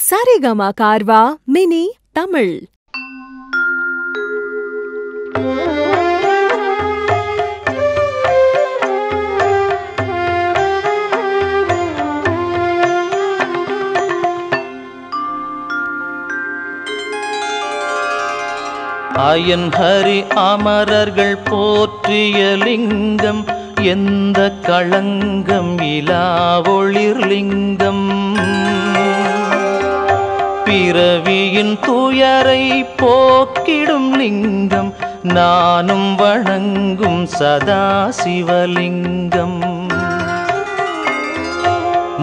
Saregama Carvaan mini Tamil. Iron Hari அமரர்கள் போற்றிய லிங்கம், எந்த களங்கம் இலா ஒளிர்லிங்கம். பிறவியின் துயரை போக்கிடும் லிங்கம், நானும் வணங்கும் சதா சிவலிங்கம்.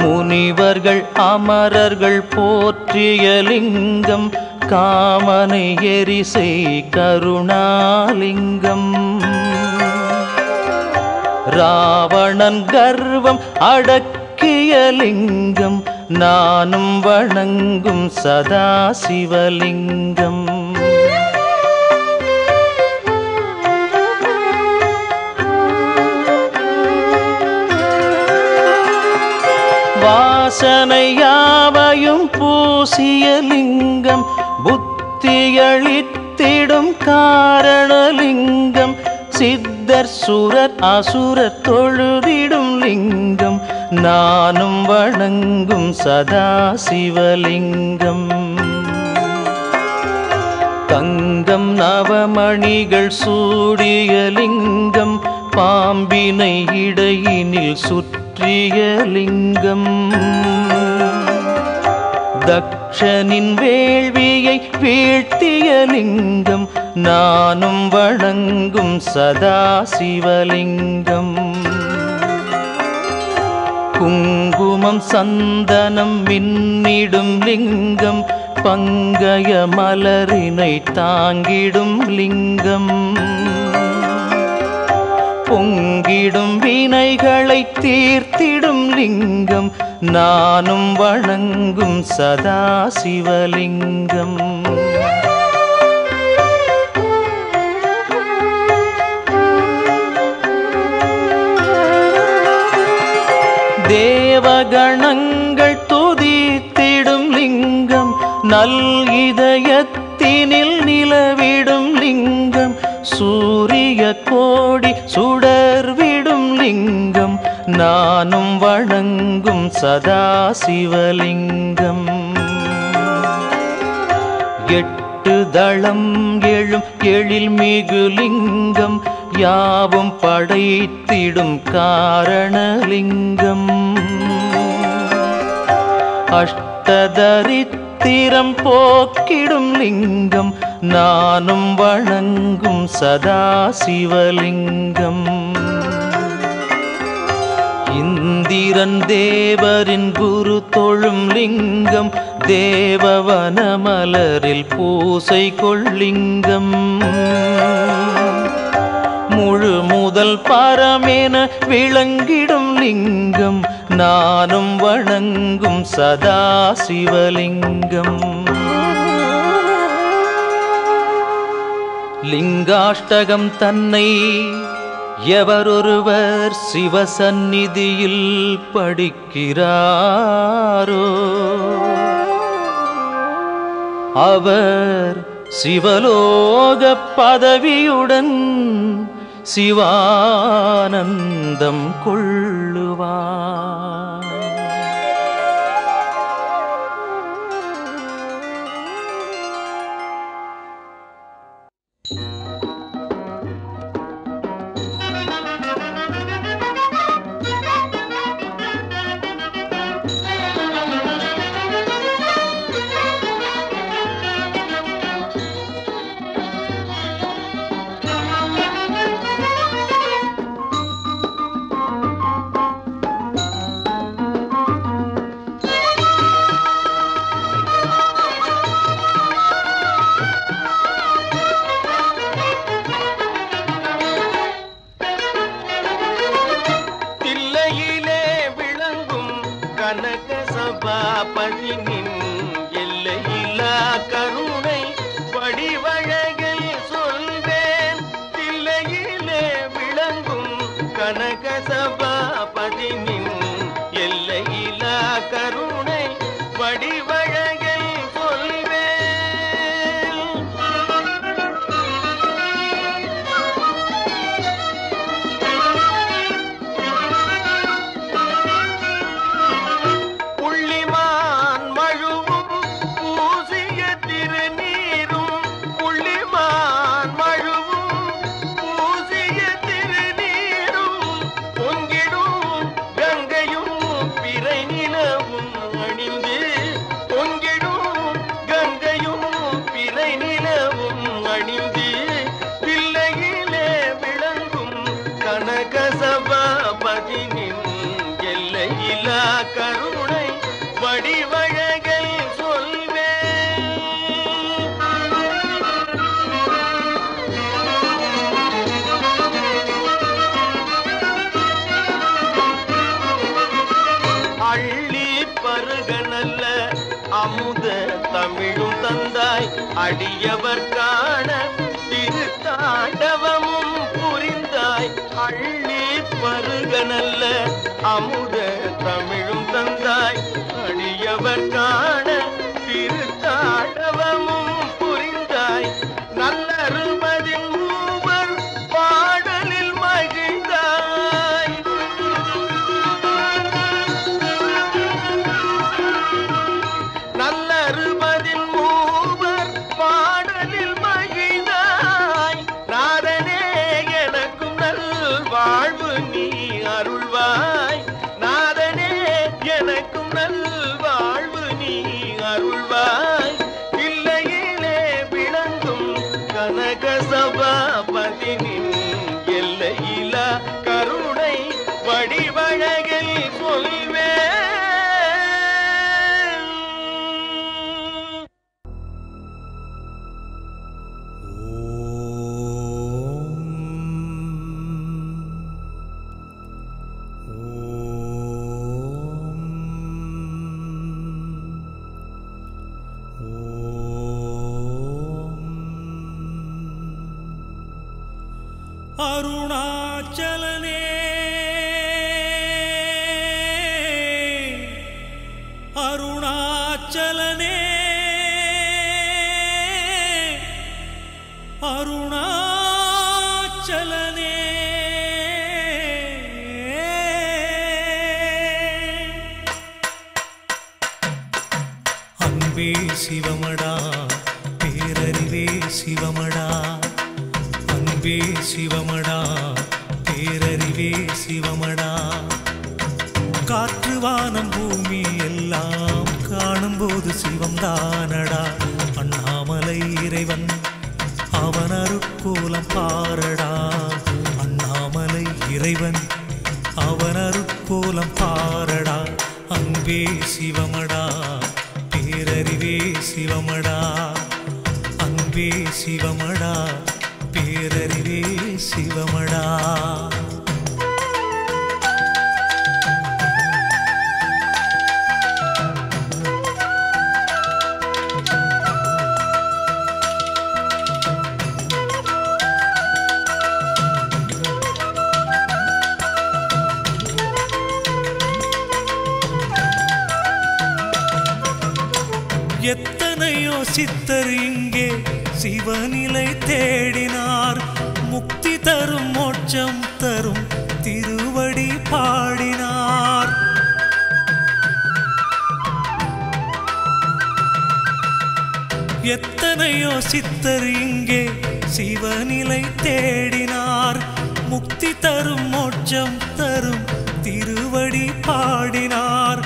முனிவர்கள் அமரர்கள் போற்றிய லிங்கம், காமனை எரிசை கருணாலிங்கம். ராவணன் கர்வம் அடக்கிய லிங்கம், நானும் வணங்கும் சதா சிவலிங்கம். வாசனையாவையும் பூசிய லிங்கம், புத்தியளித்திடும் காரணலிங்கம். சித்தர் சுரர் அசுரர் தொழுதிடும் லிங்கம், நானும் வணங்கும் சதா சிவலிங்கம். தங்கம் நவமணிகள் சூடிய லிங்கம், பாம்பினை இடையினில் சுற்றிய லிங்கம். தக்ஷனின் வேள்வியை வீழ்த்திய லிங்கம், நானும் வணங்கும் சதா சிவலிங்கம். குங்குமம் சந்தனம் மின்னிடும் லிங்கம், பங்கய மலரினை தாங்கிடும் லிங்கம். பொங்கிடும் வினைகளை தீர்த்திடும் லிங்கம், நானும் வணங்கும் சதா சிவலிங்கம். தேவகணங்கள் துதித்திடும் லிங்கம், நல் இதயத்தினில் நிலவிடும் லிங்கம். சூரிய கோடி சுடர்விடும் லிங்கம், நானும் வணங்கும் சதா சிவலிங்கம். எட்டு தளம் எழும் எழில் மிகு லிங்கம், யாவும் படைத்திடும் காரணலிங்கம். அஷ்டதரித்திரம் போக்கிடும் லிங்கம், நானும் வணங்கும் சதா சிவலிங்கம். இந்திரன் தேவரின் குரு தொழும் லிங்கம், தேவவன மலரில் பூசை கொள்ளிங்கம். முழு முதல் பரமென விளங்கிடும் லிங்கம், நானும் வணங்கும் சதா சிவலிங்கம். லிங்காஷ்டகம் தன்னை எவரொருவர் சிவசந்நிதியில் படிக்கிறாரோ, அவர் சிவலோக பதவியுடன் சிவானந்தம் கொள்ளுவார். கனகசபாபதினின் எல்லையிலா கருணை வடிவழகே அமுத தமிழும் தந்தாய் அடியவர் காண திருத்தாண்டவமும் புரிந்தாய் அள்ளி பருக நல்ல அமுத தமிழும் தந்தாய் அடியவர் காண திருத்தாண்டவமும் புரிந்தாய் நல்லருபதின் மூவர் பாடலில் மகிழ்ந்தாய் நல்லருபதின் மூவர் பாடலில் மகிழ்ந்தாய் நாதனே எனக்கும் நல் வாழ்வு நீ அருள்வாய் நாதனே எனக்கும் நல் வாழ்வு நீ அருள்வாய் இல்லையிலே விளங்கும் கனக சபாபதினின் எல்லையிலா கருணை வடிவழகில் சொல்வே அருணாச்சலனே அருணாச்சலனே அருணாச்சலனே அன்பே சிவமடா பேரறிவே சிவமடா அன்பே சிவமடா பேரறிவே சிவமடா காற்று வானம் பூமி எல்லாம் காணும்போது சிவம் தானடா அண்ணாமலை இறைவன் அவன் அருட்கோலம் பாரடா அண்ணாமலை இறைவன் அவன் அருட்கோலம் பாரடா அன்பே சிவமடா பேரறிவே சிவமடா அன்பே சிவமடா பேரறிவே சிவமடா எத்தனையோ சித்தர் இங்கே சிவநிலை தேடினார் முக்தி தரும் மோட்சம் தரும் திருவடி பாடினார் எத்தனையோ சித்தர் இங்கே சிவநிலை தேடினார் முக்தி தரும் மோட்சம் தரும் திருவடி பாடினார்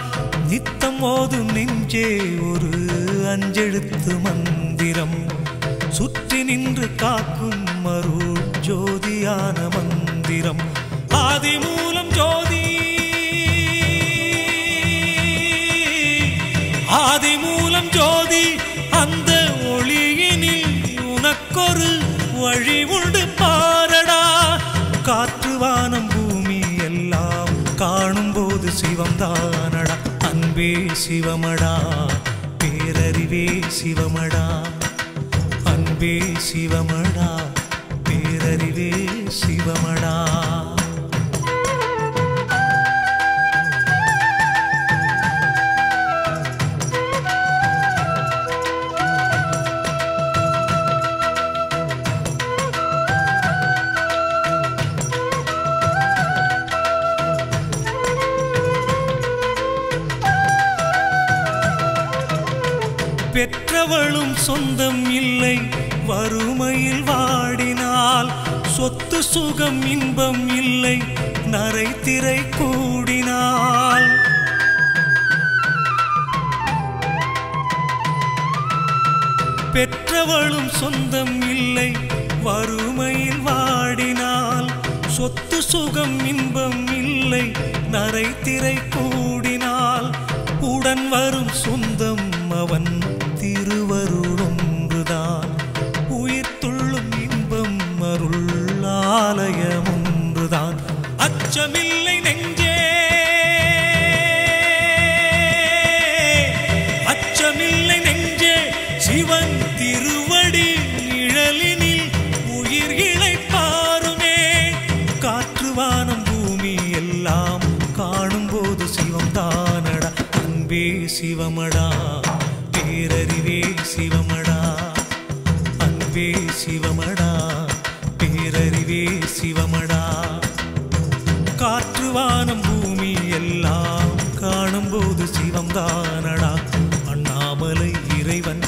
நித்தம் ஓதும் நெஞ்சே ஒரு அஞ்செழுத்து மந்திரம் சுற்றி நின்று காக்கும் அருள் ஜோதியான மந்திரம் ஆதி மூலம் ஜோதி ஆதி மூலம் ஜோதி அந்த ஒளியினில் உனக்கொரு வழி உண்டு பாரடா காற்று வானம் பூமி எல்லாம் காணும்போது சிவம் தானடா அன்பே சிவமடா பேரறிவே சிவமடா அன்பே சிவமடா பேரறிவே சிவமடா பெற்றவளும் சொந்தம் இல்லை வறுமையில் வாடினால் சொத்து சுகம் இன்பம் இல்லை நரை திரை கூடினால் பெற்றவளும் சொந்தம் இல்லை வறுமையில் வாடினால் சொத்து சுகம் இன்பம் இல்லை நரை திரை கூடினால் உடன் வரும் சொந்தம் அவன் திருவருளொன்றுதான் உயிர் துள்ளும் இன்பம் அருள் ஆலயம் ஒன்றுதான் அச்சமில்லை நெஞ்சே அச்சமில்லை பேரறிவே சிவமடா அன்பே சிவமடா பேரறிவே சிவமடா காற்று வானம் பூமி எல்லாம் காணும்போது சிவம்தானடா அண்ணாமலை இறைவன்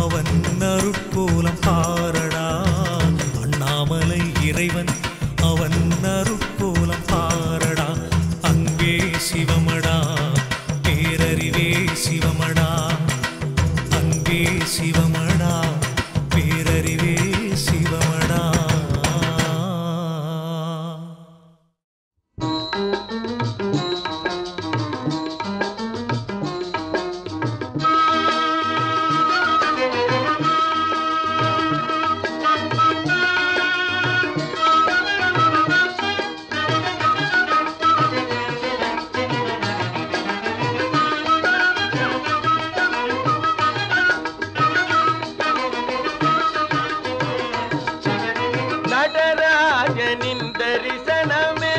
அவன் அருட்கோலம் பாரடா அண்ணாமலை இறைவன் அவன் அருட்கோலம் பாரடா அன்பே சிவமடா பேரறிவே சிவமடா அன்பே சிவமடா பேரறிவே சிவமடா நடராஜனின் தரிசனமே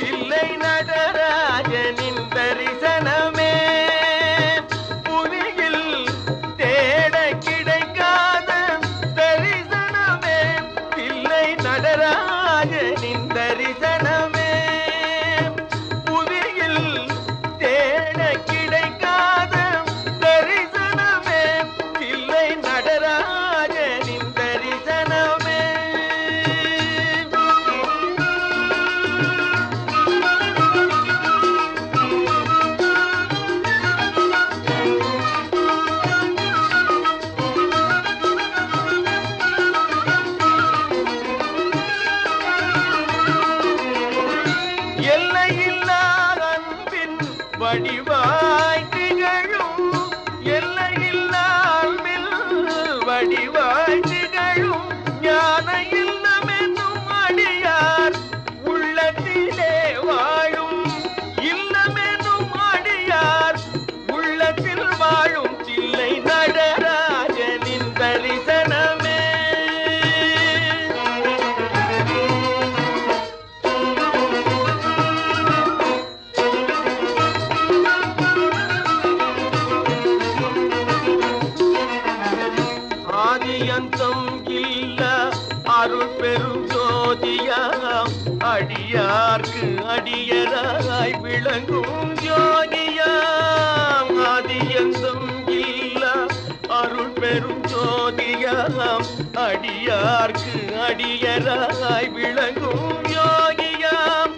இல்லை நடராஜனின் தரிசனமே புவியில் தேட கிடைக்காத தரிசனமே இல்லை நடராஜனின் தரிசனமே புவியில் தேட கிடைக்காத தரிசனமே இல்லை நடராஜனின் தரிசனமே எல்லையில்லா அன்பின் வடிவாய் திகழும் எல்லையில்லா அன்பில் வடிவாய் திகழும் ஞான இல்லமென்னும் அடியார் உள்ளத்திலே வாழும் இல்லமென்னும் அடியார் உள்ளத்தில் வாழும் தில்லை நடராஜனின் தரிசனமே ஆதியந்தம் இல்ல அருள் பெரும் ஜோதியாம் அடியார்க்கு அடியராய் விளங்கும் ஜோதியாம் ஆதியந்தம் இல்ல அருள் பெரும் ஜோதியாம் அடியார்க்கு அடியராய் விளங்கும் யோகியாம்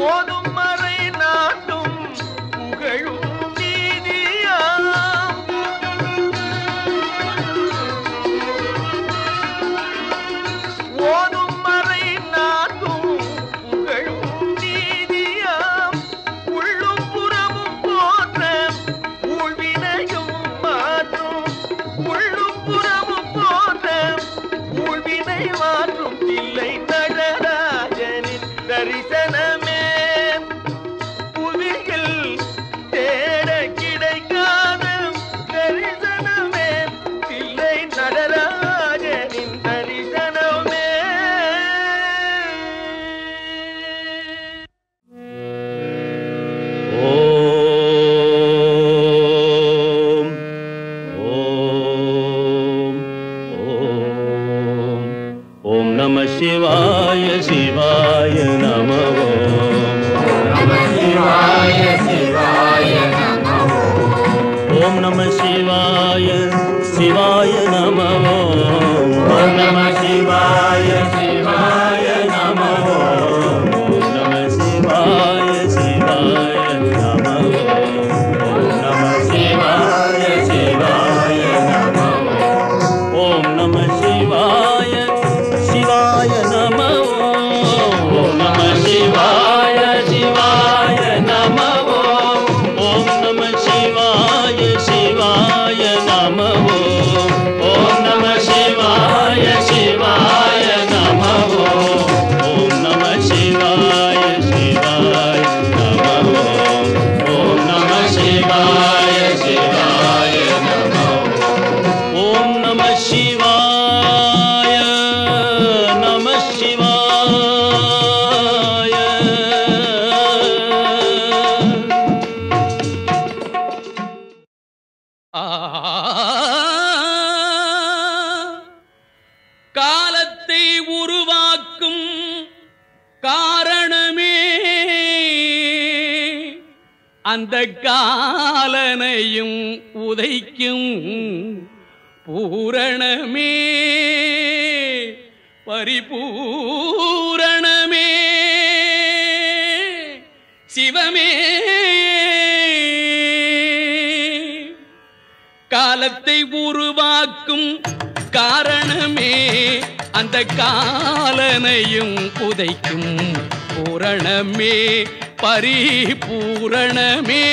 ஓதும் மறை நாட்டும் புகழும் நீதியாம் ஓதும் மறை நாட்டும் புகழும் நீதியாம் உள்ளும் புறமும் போற்ற ஊழ்வினையும் மாற்றும் உள்ளும் புறமும் போற்ற ஊழ்வினை மாற்றும் தில்லை நடராஜனின் தரிசனமே புவியில் தேட கிடைக்காத தரிசனமே தில்லை நடராஜனின் தரிசனமே ஓம் நம சிவாய சிவாய நம ஓம் நம சிவாய சிவாய நம ஓம் நம சிவாய சிவாய நம ஓம் நம சிவாய சிவாய நம ஓம் நம சிவாய சிவாய நம ஓம் நம சிவாய சிவாய நம ஓம் நம சிவாய சிவாய நம ஓம் நம சிவாய சிவாய நம ஓம் நம சிவாய காலத்தை உருவாக்கும் காரணமே அந்த காலனையும் உதைக்கும் பூரணமே பரிபூரணமே சிவமே. காலத்தை உருவாக்கும் காரணமே அந்த காலனையும் உதைக்கும் பூரணமே பரிபூரணமே.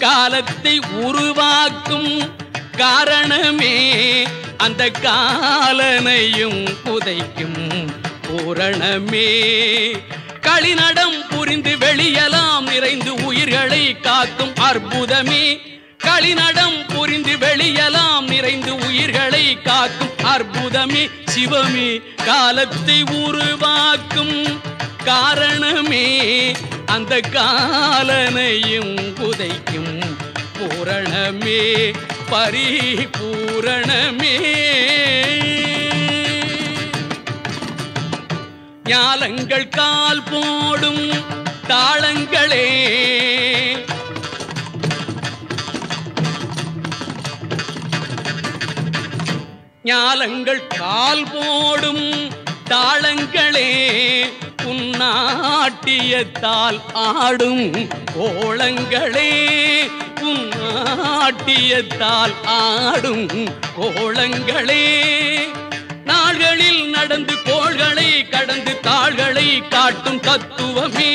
காலத்தை உருவாக்கும் காரணமே அந்த காலனையும் உதைக்கும் பூரணமே. களிநடம் புரிந்து வெளியலாம் நிறைந்து உயிர்களை காக்கும் அற்புதமே. களிநடம் புரிந்து வெளியலாம் நிறைந்து உயிர்களை காக்கும் அற்புதமே சிவமே. காலத்தை உருவாக்கும் காரணமே அந்த காலனையும் உதைக்கும் பூரணமே பரிபூரணமே. ஞாலங்கள் கால் போடும் தாளங்களே ஞாலங்கள் கால் போடும் தாளங்களே உன்னாட்டியத்தால் ஆடும் கோலங்களே உன்னாட்டியத்தால் ஆடும் கோலங்களே. நாள்களில் நடந்து கோள்களை கடந்து தாள்களை காட்டும் தத்துவமே.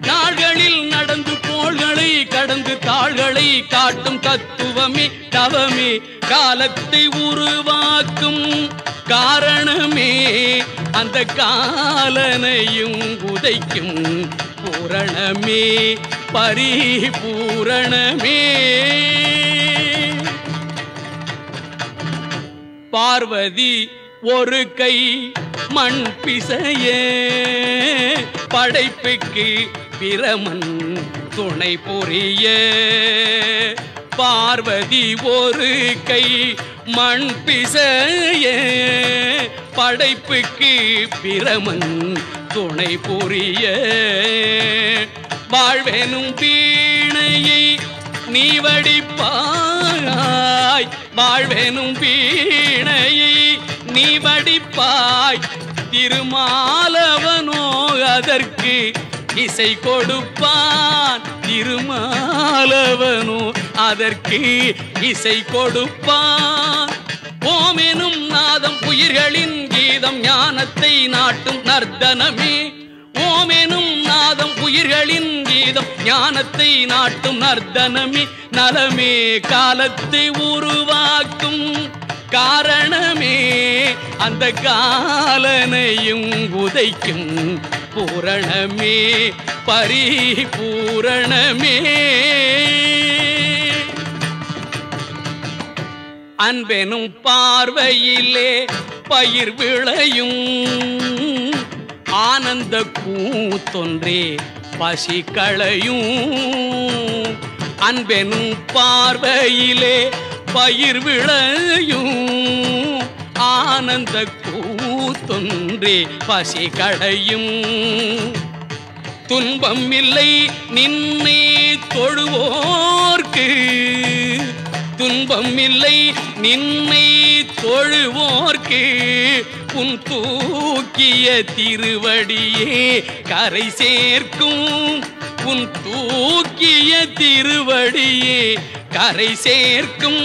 நாள்களில் நடந்து கோள்களை கடந்து தாள்களை காட்டும் தத்துவமே தவமே. காலத்தை உருவாக்கும் காரணமே அந்த காலனையும் உதைக்கும் பூரணமே பரிபூரணமே. பார்வதி ஒரு கை மண் பிசைய படைப்புக்கு பிரமன் துணை புரிய. பார்வதி ஒரு கை மண் பிசைய படைப்புக்கு பிரமன் துணை புரிய. வாழ்வெனும் வீணையை நீ வடிப்பாய் வாழ்வெனும் வீணையை நீ வடிப்பாய். திருமாலவனோ அதற்கு இசை கொடுப்பான். திருமாலவனோ அதற்கு இசை கொடுப்பான். ஓமெனும் நாதம் உயிர்களின் கீதம் ஞானத்தை நாட்டும் நர்த்தனமே. ஓமெனும் நாதம் உயிர்களின் கீதம் ஞானத்தை நாட்டும் நர்த்தனமே நலமே. காலத்தை உருவாக்கும் காரணமே அந்த காலனையும் உதைக்கும் பூரணமே பரிபூரணமே. அன்பெனும் பார்வையிலே பயிர் விளையும் ஆனந்த கூத்தொன்றே பசி களையும். அன்பெனும் பார்வையிலே பயிர் விளையும் ஆனந்த கூத்தொன்றே பசி களையும். துன்பம் இல்லை நின்னை தொழுவோர்க்கு துன்பம் இல்லை நின்னை தொழுவோர்க்கு உன் தூக்கிய திருவடியே கரை சேர்க்கும். உன் தூக்கிய திருவடியே கரை சேர்க்கும்.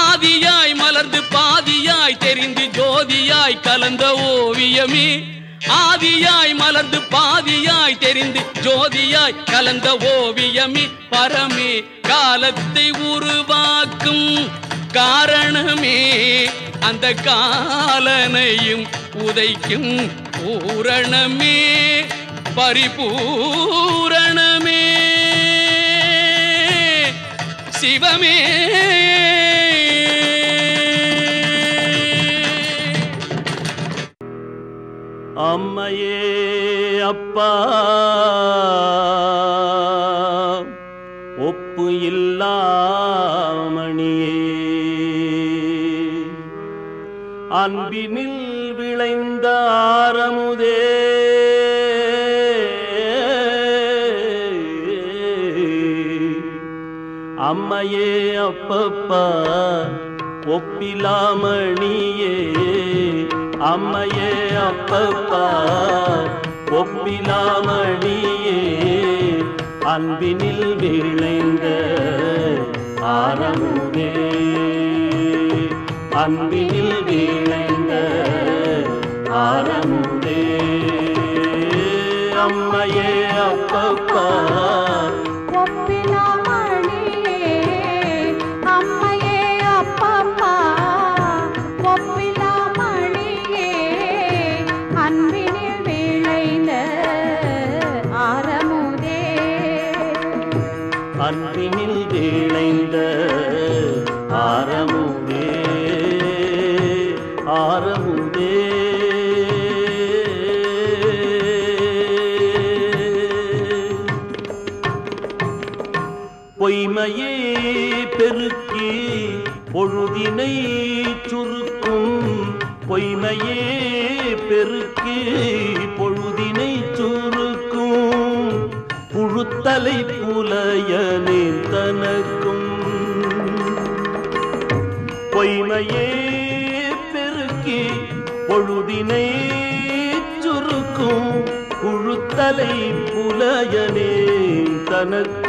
ஆதியாய் மலர்ந்து பாதியாய் தெரிந்து ஜோதியாய் கலந்த ஓவியமே. ஆதியாய் மலர்ந்து பாதியாய் தெரிந்து ஜோதியாய் கலந்த ஓவியமே பரமே. காலத்தை உருவாக்கும் காரணமே அந்த காலனையும் உதைக்கும் பூரணமே பரிபூரணமே சிவமே. அம்மையே அப்பா அன்பினில் விளைந்த ஆரமுதே அம்மையே அப்பப்பா ஒப்பிலாமணியே அம்மையே அப்பப்பா ஒப்பிலாமணியே அன்பினில் விளைந்த ஆரமுதே அன்பினில் விளைந்த ஆரமுதே அம்மையே அப்பப்பா ஒப்பிலாமணியே அம்மையே அப்பப்பா ஒப்பிலாமணியே அன்பினில் விளைந்த ஆரமுதே அன்பினில் விளைந்த ஆரமுதே ஆரமுதே பொய்மையே பெருக்கி பொழுதினை சுருக்கும் பொய்மையே பெருக்கி பொழுதினை சுருக்கும் புழுத்தலை புலையனே தனக்கும் பொய்மையே பெருக்கி பொழுதினை சுருக்கும் புழுத்தலை புலையனே தனக்கும்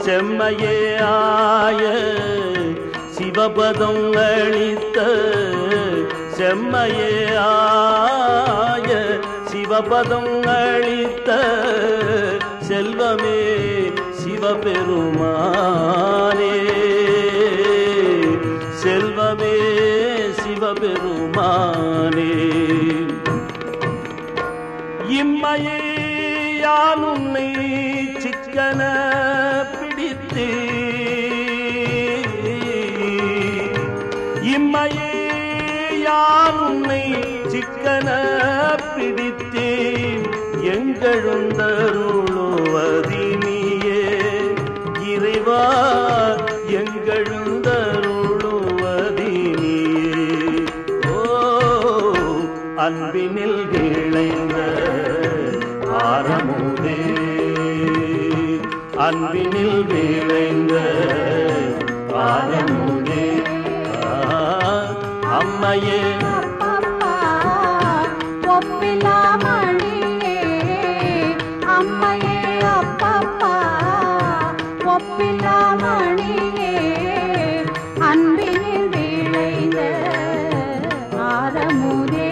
செம்மையே ஆய சிவபதம் அளித்த செம்மையே ஆய சிவபதம் அளித்த செல்வமே சிவபெருமானே செல்வமே சிவபெருமானே இம்மையே யான் உன்னை சிக்கன பிடித்து இம்மையே யான் உன்னை சிக்கன பிடித்தேன் எங்கெழுந்தருளுவதினியே இறைவா எங்கெழுந்தருளுவதினியே ஓ அன்பினில் விளைந்த ஆரமுதே அன்பினில் விளைந்த ஆரமுதே அம்மையே அப்பப்பா ஒப்பிலாமணியே அம்மையே அப்பப்பா ஒப்பிலாமணியே அன்பினில் விளைந்த ஆரமுதே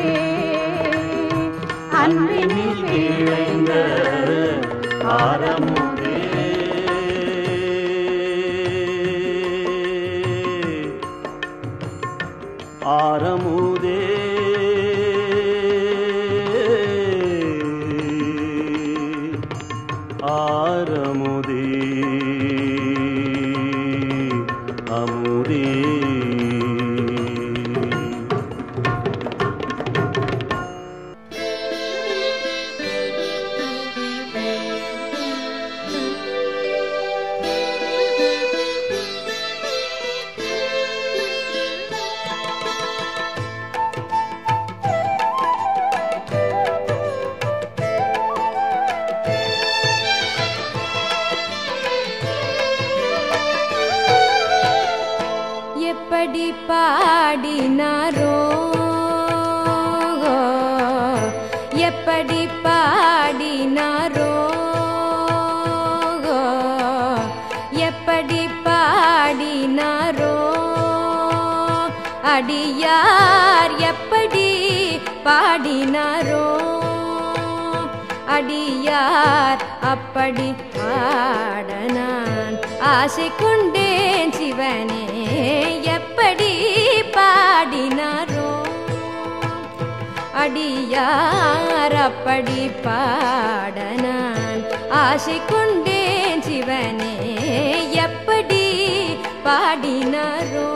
அன்பினில் விளைந்த ஆரமுதே ஆரமுதே ஆரமுதே அமுதே எப்படி பாடினாரோ எப்படி பாடினாரோ எப்படி பாடினாரோ அடியார் எப்படி பாடினாரோ அடியார் அப்படி பாட நான் ஆசை கொண்டேன் சிவனே எப்படி பாடினாரோ அடியார் அப்படி பாட நான் ஆசை கொண்டேன் சிவனே எப்படி பாடினாரோ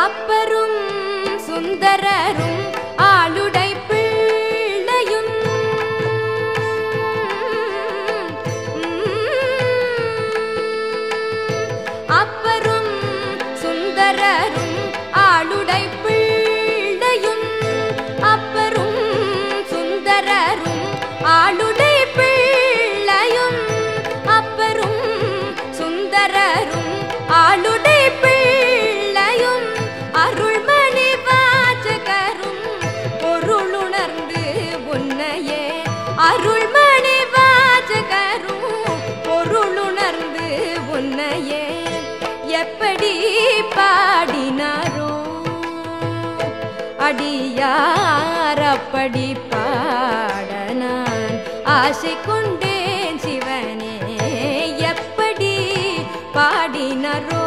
அப்பரும் எப்படி பாடினாரோ அடியார் அப்படி பாட நான் ஆசை கொண்டேன் சிவனே எப்படி பாடினாரோ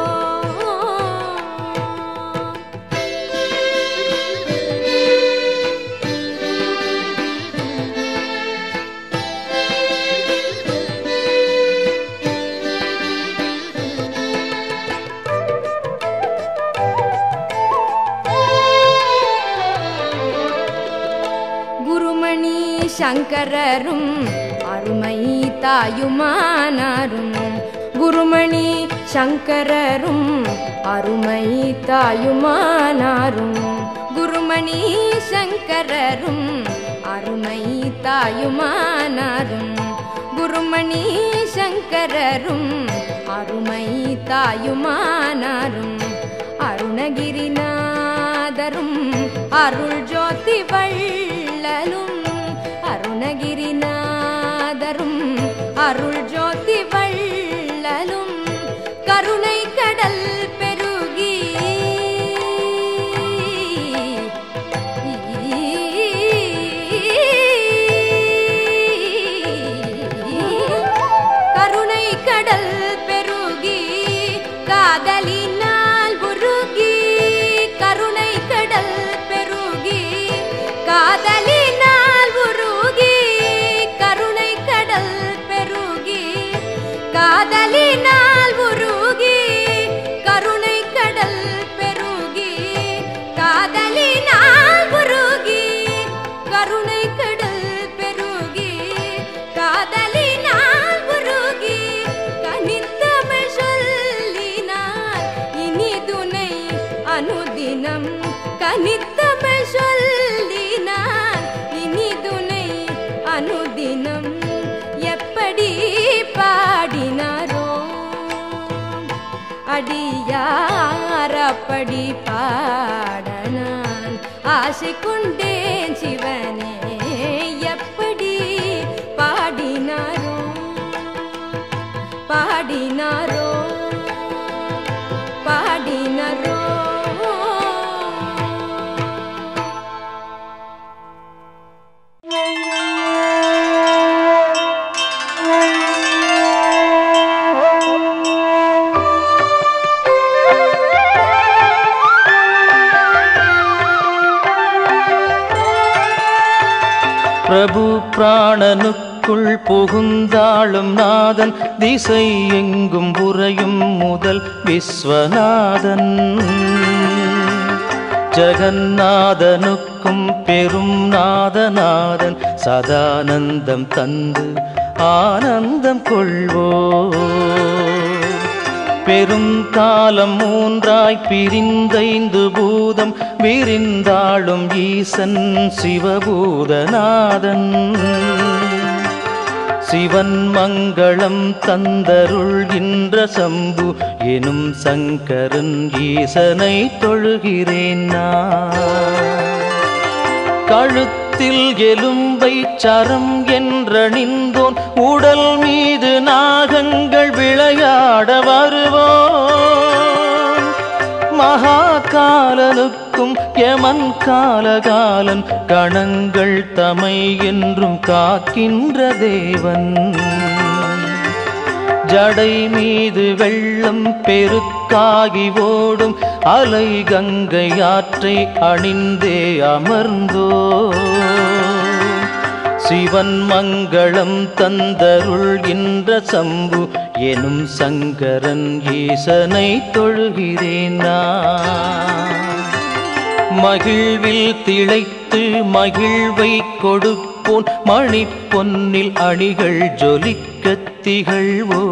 சங்கரரும் அருமை தாயுமானாரும் குருமணி சங்கரரும் அருமை தாயுமானாரும் குருமணி சங்கரரும் அருமை தாயுமானாரும் குருமணி சங்கரரும் அருமை தாயுமானாரும் அருணகிரிநாதரும் அருள் ஜோதி வள்ளலும் அருணகிரிநாதரும் அருள் ஜோதி வள்ளலும் கருணை கடல் பெருகி கருணை கடல் பெருகி காதலினால் உருகி கருணை கடல் பெருகி காதலினால் உருகி கருணை கடல் பெருகி காதலினால் உருகி கருணை கடல் பெருகி காதலினால் உருகி கருணை கடல் பெருகி காதலினால் உருகி கனித்தமிழ் சொல்லினார் இனி துணை அனுதினம் கனித்தமிழ் சொல்லினார் இனி துணை அனுதினம் எப்படி பாடினாரோ அடியார் அப்படி பாட நான் ஆசை கொண்டேன் சிவனே எப்படி பாடினாரோ பாடினாரோ பாடினாரோ பிரபு பிராணனுக்குள் புகுந்தாளும் நாதன் திசை எங்கும் புரையும் முதல் விஸ்வநாதன் ஜெகநாதனுக்கும் பெரும் நாதநாதன் சதானந்தம் தந்து ஆனந்தம் கொள்வோ பெரும் காலம் மூன்றாய் பிரிந்தைந்து பூதம் விரிந்தாளும் ஈசன் சிவபூதநாதன் சிவன் மங்களம் தந்தருள்கின்ற சம்பு எனும் சங்கரன் ஈசனை தொழுகிறேன் நான் கழுத்தில் எலும்பை சரம் என்றணிந்தோன் உடல் மீது நாகங்கள் விளையாட வருவோன் மகாகாலனுக்கும் யமன் காலகாலன் கணங்கள் தமை என்றும் காக்கின்ற தேவன் ஜடை மீது வெள்ளம் பெருக்காகி ஓடும் அலை கங்கை ஆற்றை அணிந்தே அமர்ந்தோ சிவன் மங்களம் தந்தருள்கின்ற சம்பு எனும் சங்கரன் ஈசனை தொழுகிறேன் நான் மகிழ்வில் திளைத்து மகிழ்வை கொடுப்போன் மணி பொன்னில் அணிகள் ஜொலிக்கத் திகழ்வோ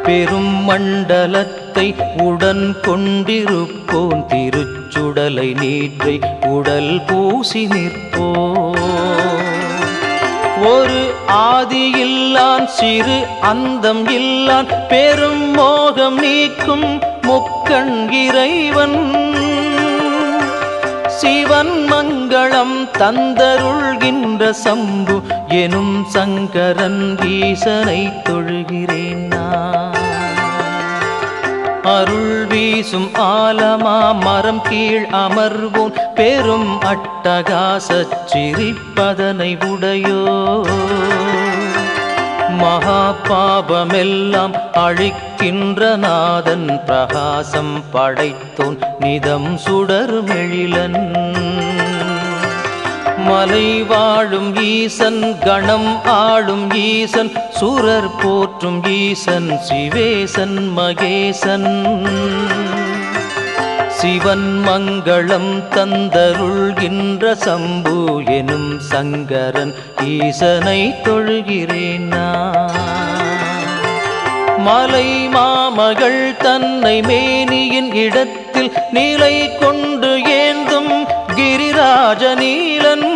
பெரும் மண்டலத்தை உடன் கொண்டிருப்போன் திருச்சுடலை நீற்றை உடல் பூசி நிற்போ ஒரு ஆதியில்லான் சிறு அந்தம் இல்லான் பெரும் மோகம் நீக்கும் முக்கண் இறைவன் சிவன் மங்களம் தந்தருள்கின்ற சம்பு எனும் சங்கரன் ஈசனை தொழுகிறேன் நான் அருள் வீசும் ஆலமா மரம் கீழ் அமர்வோம் பெரும் அட்டகாசச் சிரிப்பதனை உடையோ மகா பாபமெல்லாம் அழிக்கின்ற நாதன் பிரகாசம் படைத்தோன் நிதம் சுடர்மெழிலன் மலை வாழும் ஈசன் கணம் ஆளும் ஈசன் சுரர் போற்றும் ஈசன் சிவேசன் மகேசன் சிவன் மங்களம் தந்தருள்கின்ற சம்பு எனும் சங்கரன் ஈசனை தொழுகிறேன் மலை மாமகள் தன்னை மேனியின் இடத்தில் நிலை கொண்டு ஏந்தும் கிரிராஜ நீலன்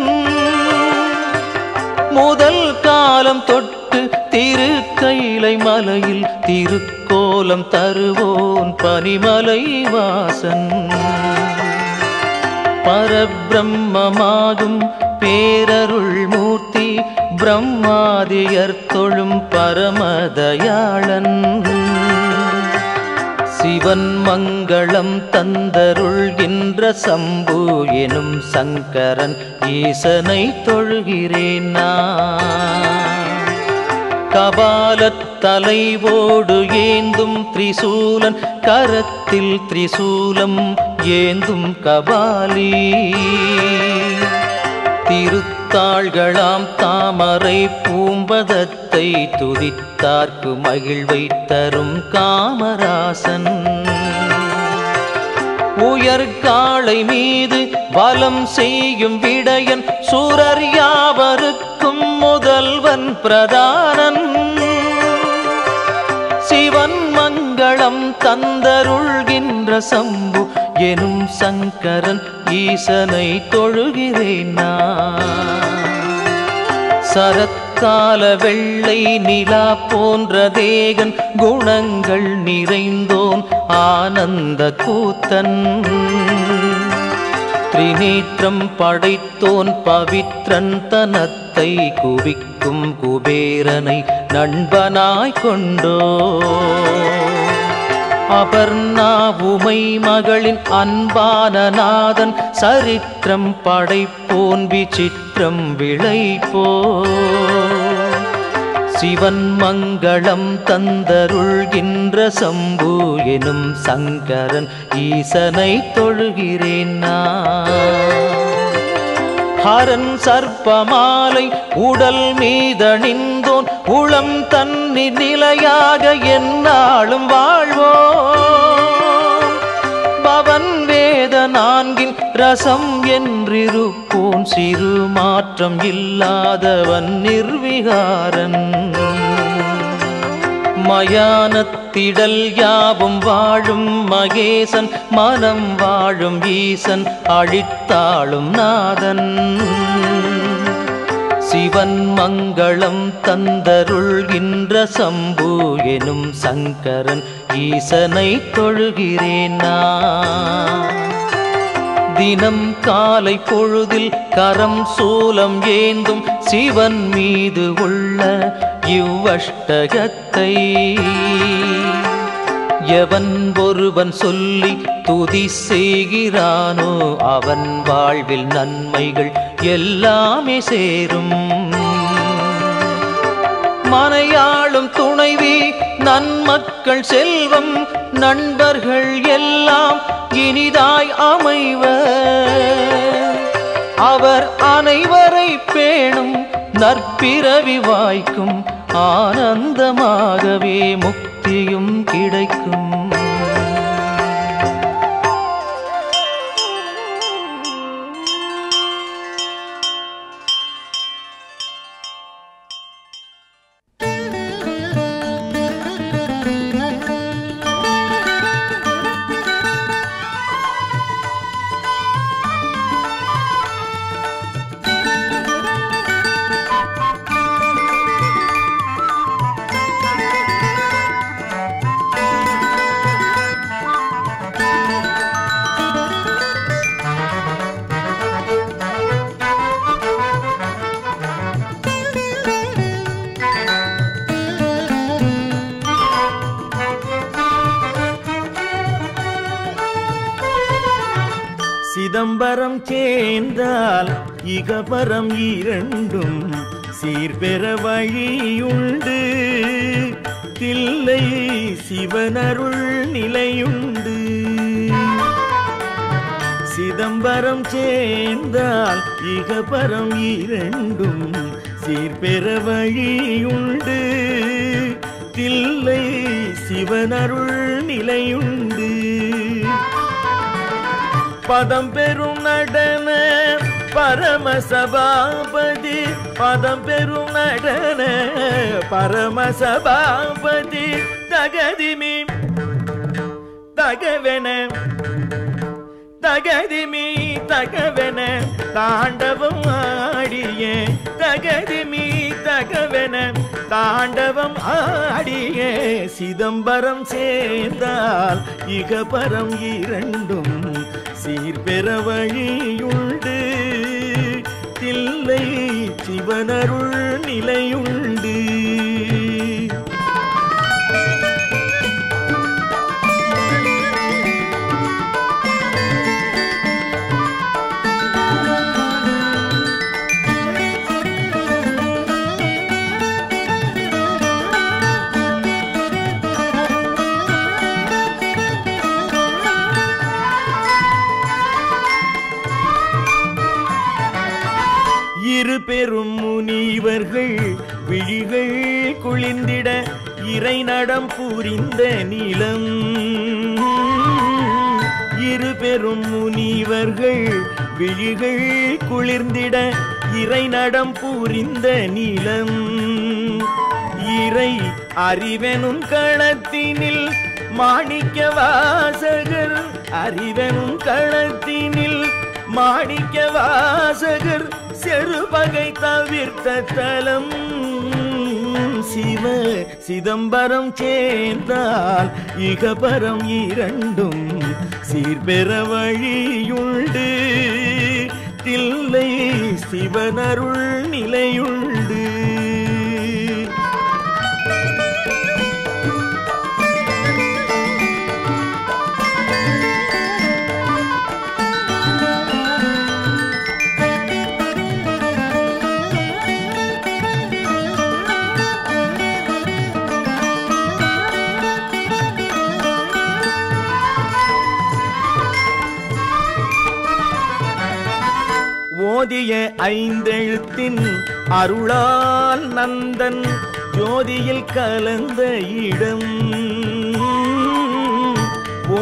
முதல் காலம் தொட்டு திருக்கைலை மலையில் திருக்கோலம் தருவோன் பனிமலை வாசன் பரபிரம்மமாகும் பேரருள் மூர்த்தி பிரம்மாதியர் தொழும் பரமதயாளன் சிவன் மங்களம் தந்தருள்கின்ற சம்பு எனும் சங்கரன் ஈசனை தொழுகிறேன் கபாலத் தலைவோடு ஏந்தும் திரிசூலன் கரத்தில் திரிசூலம் ஏந்தும் கபாலி திருத்தாள்களாம் தாமரை பூம்பதத்தை துதித்தார்க்கு மகிழ்வை தரும் காமராசன் உயர்காளை மீது வலம் செய்யும் விடையன் சூரர் யாவருக்கும் முதல்வன் பிரதானன் சிவன் மங்களம் தந்தருள்கின்ற சம்பு எனும் சங்கரன் ஈசனை தொழுகிறேன் சரத்கால வெள்ளை நிலா போன்ற தேகன் குணங்கள் நிறைந்தோன் ஆனந்த கூத்தன் திரிநேற்றம் படைத்தோன் பவித்ரன் தனத்தை குவிக்கும் குபேரனை நண்பனாய் கொண்டோ அபர்ணா உமை மகளின் அன்பான நாதன் சரித்திரம் படைப்போன் விசித்திரம் விளைப்போ சிவன் மங்களம் தந்தருள்கின்ற சம்பு எனும் சங்கரன் ஈசனை தொழுகிறேன் ஹரன் சர்ப்பமாலை உடல் மீதணிந்தோன் உளம் தன்னி நிலையாக எந்நாளும் வாழ்வோ பவன் வேத நான்கின் ரசம் என்றிருப்போன் சிறு மாற்றம் இல்லாதவன் நிர்விகாரன் மயானத்திடல் யாவும் வாழும் மகேசன் மனம் வாழும் ஈசன் அழித்தாளும் நாதன் சிவன் மங்களம் தந்தருள்கின்ற சம்பு எனும் சங்கரன் ஈசனை தொழுகிறேன் தினம் காலை பொழுதில் கரம் சூலம் ஏந்தும் சிவன் மீது உள்ள இவ்வஷ்டகத்தை எவன் ஒருவன் சொல்லி துதி செய்கிறானோ அவன் வாழ்வில் நன்மைகள் எல்லாமே சேரும் மனையாளும் துணைவி நன்மக்கள் செல்வம் நண்பர்கள் எல்லாம் இனிதாய் அமைவர் அவர் அனைவரை பேணும் நற்பிறவி வாய்க்கும் ஆனந்தமாகவே முக்தியும் கிடைக்கும் சிதம்பரம் சேர்ந்தால் இகபரம் இரண்டும் சீர்பெற வழியுண்டு. தில்லை சிவனருள் நிலையுண்டு. சிதம்பரம் சேர்ந்தால் இகபரம் இரண்டும் சீர்பெற வழியுண்டு. தில்லை சிவனருள் நிலையுண்டு. பதம் பெரும் நடன பரமசபாபதி, பதம் பெரும் நடன பரமசபாபதி, தகதிமி தகவென தகதிமி தகவென தாண்டவம் ஆடிய, தகதிமி தகவென தாண்டவம் ஆடிய. சிதம்பரம் சேர்ந்தால் இகபரம் இரண்டும் சீர்பெற வழியுண்டு. தில்லை சிவனருள் நிலையுண்டு. இரு பெரும் முனிவர்கள் விழிகள் குளிர்ந்திட இறை நடம் புரிந்த நிலம். இரு பெரும் முனிவர்கள் விழிகள் குளிர்ந்திட இறை நடம் புரிந்த நிலம். இறை அறிவெனும் களத்தினில் மாணிக்க வாசகர், அறிவெனும் களத்தினில் மாணிக்க வாசகர் செருபகை தவிர்த்த தலம். சிவ சிதம்பரம் சேர்ந்தால் இகபரம் இரண்டும் சீர்பெற வழியுண்டு. தில்லை சிவனருள் நிலையுண்டு. ஓதிய ஐந்தெழுத்தின் அருளால் நந்தன் ஜோதியில் கலந்த இடம்.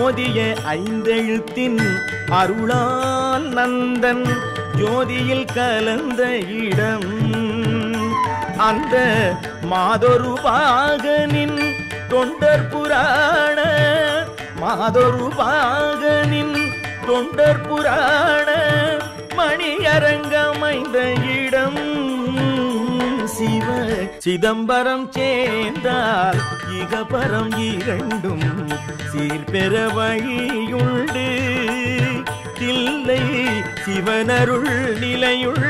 ஓதிய ஐந்தெழுத்தின் அருளால் நந்தன் ஜோதியில் கலந்த இடம். அந்த மாதொரு பாகனின் தொண்டர் புராண, மாதொரு பாகனின் தொண்டர் புராண மணியரங்கமைந்த இடம். சிவ சிதம்பரம் சேர்ந்தால் இகபரம் இரண்டும் சீர்பெற வழியுண்டு. தில்லை சிவனருள் நிலையுள்